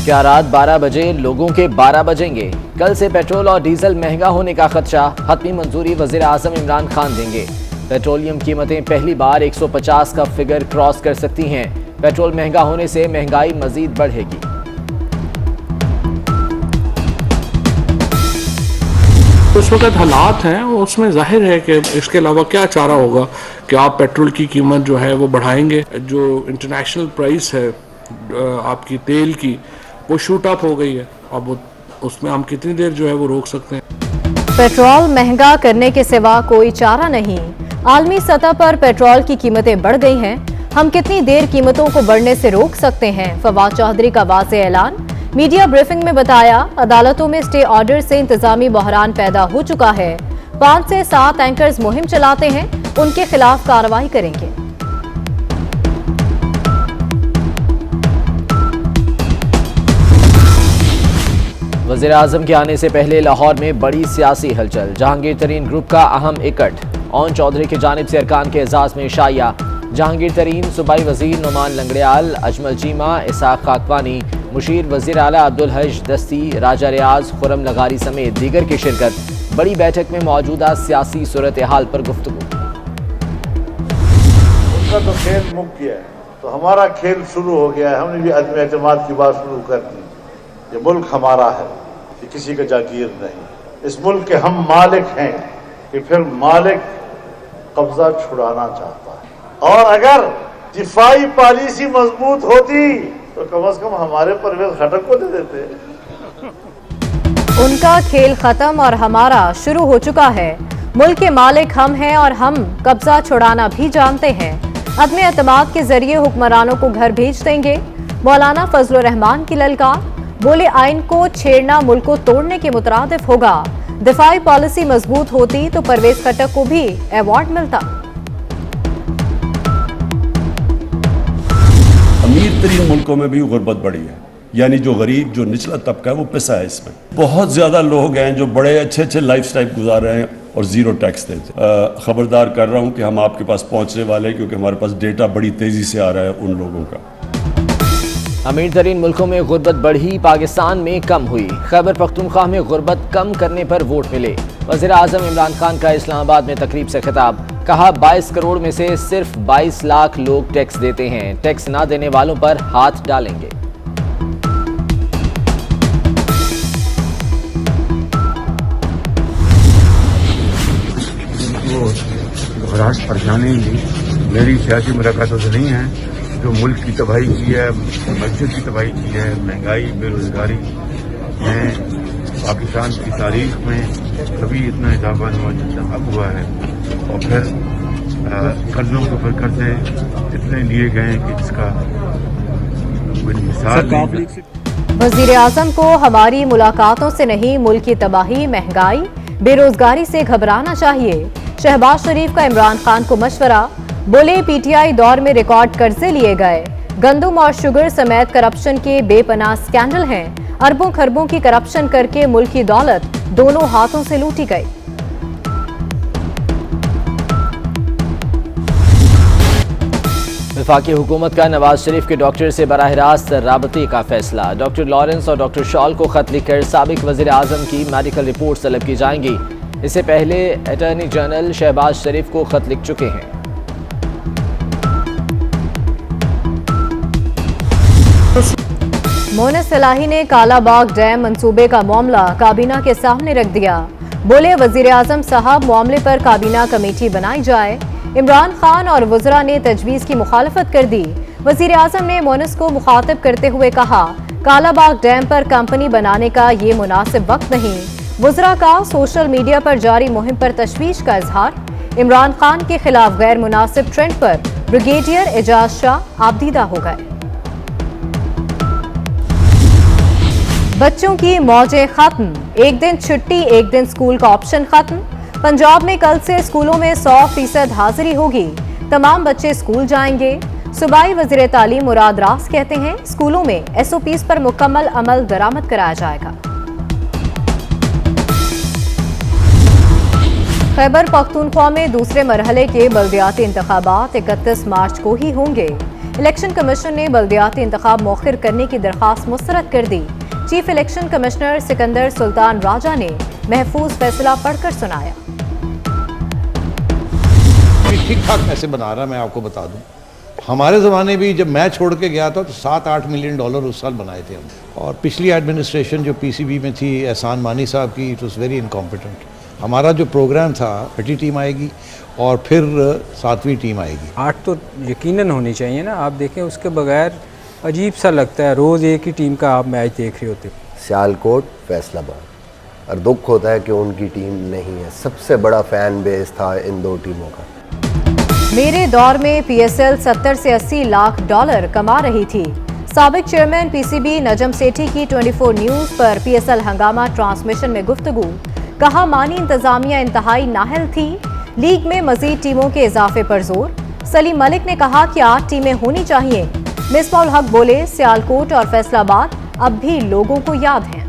इख्तियारात 12 बजे लोगों के 12 बजेंगे। कल से पेट्रोल और डीजल महंगा होने का खदशा, हतमी मंजूरी वज़ीर आज़म इमरान खान देंगे। पेट्रोलियम कीमतें पहली बार 150 का फिगर क्रॉस कर सकती हैं। पेट्रोल महंगा होने से महंगाई मजीद बढ़ेगी। उस वक्त हालात हैं, उसमें जाहिर है कि इसके अलावा क्या चारा होगा कि आप पेट्रोल की कीमत जो है वो बढ़ाएंगे। जो इंटरनेशनल प्राइस है आपकी तेल की, वो शूट अप हो गई है। अब उसमें हम कितनी देर जो है वो रोक सकते हैं। पेट्रोल महंगा करने के सिवा कोई चारा नहीं। आलमी सतह पर पेट्रोल की कीमतें बढ़ गई हैं। हम कितनी देर कीमतों को बढ़ने से रोक सकते हैं? फवाद चौधरी का वाज़ेह ऐलान। मीडिया ब्रीफिंग में बताया, अदालतों में स्टे ऑर्डर से इंतजामी बहरान पैदा हो चुका है। 5 से 7 एंकर्स मुहिम चलाते हैं, उनके खिलाफ कार्रवाई करेंगे। वज़ीर आज़म के आने से पहले लाहौर में बड़ी सियासी हलचल। जहांगीर तरीन ग्रुप का अहम इकट्ठ। ओन चौधरी की जानिब से अरकान के एजाज में शाया। जहांगीर तरीन, सूबाई वजीर नुमान लंगड़ियाल, अजमल चीमा, इसाक खाकवानी, मुशीर वजीर आला अब्दुल हज दस्ती, राजा रियाज, खुरम लगारी समेत दीगर की शिरकत। बड़ी बैठक में मौजूदा सियासी सूरत हाल पर गुफ्तगू। उनका तो खेल मुक गया है, तो हमारा खेल शुरू हो गया है। हमने भी अदम एतमाद की बात शुरू कर दी। ये मुल्क हमारा है, ये किसी का जागीर नहीं। इस मुल्क के हम मालिक हैं कि फिर मालिक कब्जा छुड़ाना चाहता है। और अगर दिफाई पॉलिसी मजबूत होती तो कम से कम हमारे परवेज खटक को दे देते। उनका खेल खत्म और हमारा शुरू हो चुका है। मुल्क के मालिक हम हैं और हम कब्जा छुड़ाना भी जानते हैं। अदम एतमाद के जरिए हुक्मरानों को घर भेज देंगे। मौलाना फजलुर रहमान की ललकार। बोले, आइन को छेड़ना मुल्क को तोड़ने के मुतरादिफ होगा। दिफाई पॉलिसी मजबूत होती तो परवेज खटक को भी अवार्ड मिलता। अमीर तरीन मुल्कों में भी गुर्बत बढ़ी है, यानी जो गरीब, जो निचला तबका है वो पिसा है इसमें। बहुत ज्यादा लोग हैं जो बड़े अच्छे अच्छे लाइफ स्टाइल गुजार रहे हैं और जीरो टैक्स देते हैं। खबरदार कर रहा हूं कि हम आपके पास पहुंचने वाले हैं, क्योंकि हमारे पास डेटा बड़ी तेजी से आ रहा है उन लोगों का। अमीर तरीन मुल्कों में गुर्बत बढ़ी, पाकिस्तान में कम हुई। खैबर पख्तूनख्वा में गुर्बत कम करने पर वोट मिले। वज़ीर आज़म इमरान खान का इस्लामाबाद में तकरीब से खिताब। कहा, 22 करोड़ में से सिर्फ 22 लाख लोग टैक्स देते हैं। टैक्स ना देने वालों पर हाथ डालेंगे। घबराहट परेशानी मेरी सियासी मुलाकातों से नहीं है। जो मुल्क की तबाही की है, मस्जिद की तबाही की है, महंगाई, बेरोजगारी में पाकिस्तान की तारीख में कभी इतना इजाफा अब हुआ है। और फिर कर्जों के ऊपर कर्जे इतने लिए गए कि जिसका कोई मिसाल नहीं। वज़ीर आज़म को हमारी मुलाकातों से नहीं, मुल्क की तबाही, महंगाई, बेरोजगारी से घबराना चाहिए। शहबाज शरीफ का इमरान खान को मशवरा। बोले, पीटीआई दौर में रिकॉर्ड कर्जे लिए गए। गंदम और शुगर समेत करप्शन के बेपनाह स्कैंडल हैं। अरबों खरबों की करप्शन करके मुल्क की दौलत दोनों हाथों से लूटी गई। वफाकी हुकूमत का नवाज शरीफ के डॉक्टर से बराह रास्त राबते का फैसला। डॉक्टर लॉरेंस और डॉक्टर शॉल को खत लिखकर साबिक वज़ीर आज़म की मेडिकल रिपोर्ट तलब की जाएंगी। इससे पहले अटॉर्नी जनरल शहबाज शरीफ को खत लिख चुके हैं। मोनस सलाही ने कालाबाग डैम मंसूबे का मामला काबीना के सामने रख दिया। बोले, वज़ीर आज़म साहब, मामले पर काबीना कमेटी बनाई जाए। इमरान खान और वज़रा ने तजवीज़ की मुखालफत कर दी। वज़ीर आज़म ने मोनस को मुखातिब करते हुए कहा, कालाबाग डैम पर कंपनी बनाने का ये मुनासिब वक्त नहीं। वज़रा का सोशल मीडिया पर जारी मुहिम पर तशवीश का इजहार। इमरान खान के खिलाफ गैर मुनासिब ट्रेंड पर ब्रिगेडियर एजाज शाह आबदीदा हो गए। बच्चों की मौजें खत्म। एक दिन छुट्टी, एक दिन स्कूल का ऑप्शन खत्म। पंजाब में कल से स्कूलों में 100% हाजिरी होगी। तमाम बच्चे स्कूल जाएंगे। सूबाई वज़ीर तालीम मुराद रास कहते हैं, स्कूलों में SOPs पर मुकम्मल अमल दरामद कराया जाएगा। खैबर पख्तूनख्वा में दूसरे मरहले के बल्दियाती इंतखाबात 31 मार्च को ही होंगे। इलेक्शन कमीशन ने बल्दियाती इंतखाब मौखिर करने की दरख्वास्त मुस्तरद कर दी। Chief election commissioner Sikandar Sultan Raja ने महफूज फैसला पढ़कर सुनाया। ठीक ठाक पैसे बना रहा, मैं आपको बता दूं। हमारे ज़माने भी जब मैं छोड़ के गया था तो 7-8 मिलियन डॉलर उस साल बनाए थे हम। और पिछली एडमिनिस्ट्रेशन जो पीसीबी में थी एहसान मानी साहब की, इट वॉज़ वेरी इनकॉम्पिटेंट। हमारा जो प्रोग्राम था छठी टीम आएगी और फिर 7वीं टीम आएगी। 8 तो यकीनन होनी चाहिए ना। आप देखें उसके बगैर अजीब सा लगता है, रोज़ एक ही टीम का आप मैच देख रहे होते। सियालकोट, फैसलाबाद, और दुख होता है कि उनकी टीम नहीं है। सबसे बड़ा फैन बेस था इन दो टीमों का। मेरे दौर में पीएसएल 70 से 80 लाख डॉलर कमा रही थी। साबिक चेयरमैन पीसीबी नजम सेठी की 24 न्यूज पर पीएसएल हंगामा ट्रांसमिशन में गुफ्तगू। कहा मानी इंतजामिया इंतहाई नाहल थी। लीग में मजीद टीमों के इजाफे पर जोर। सलीम मलिक ने कहा कि 8 टीमें होनी चाहिए। मिसबाउल हक बोले सियालकोट और फैसलाबाद अब भी लोगों को याद हैं।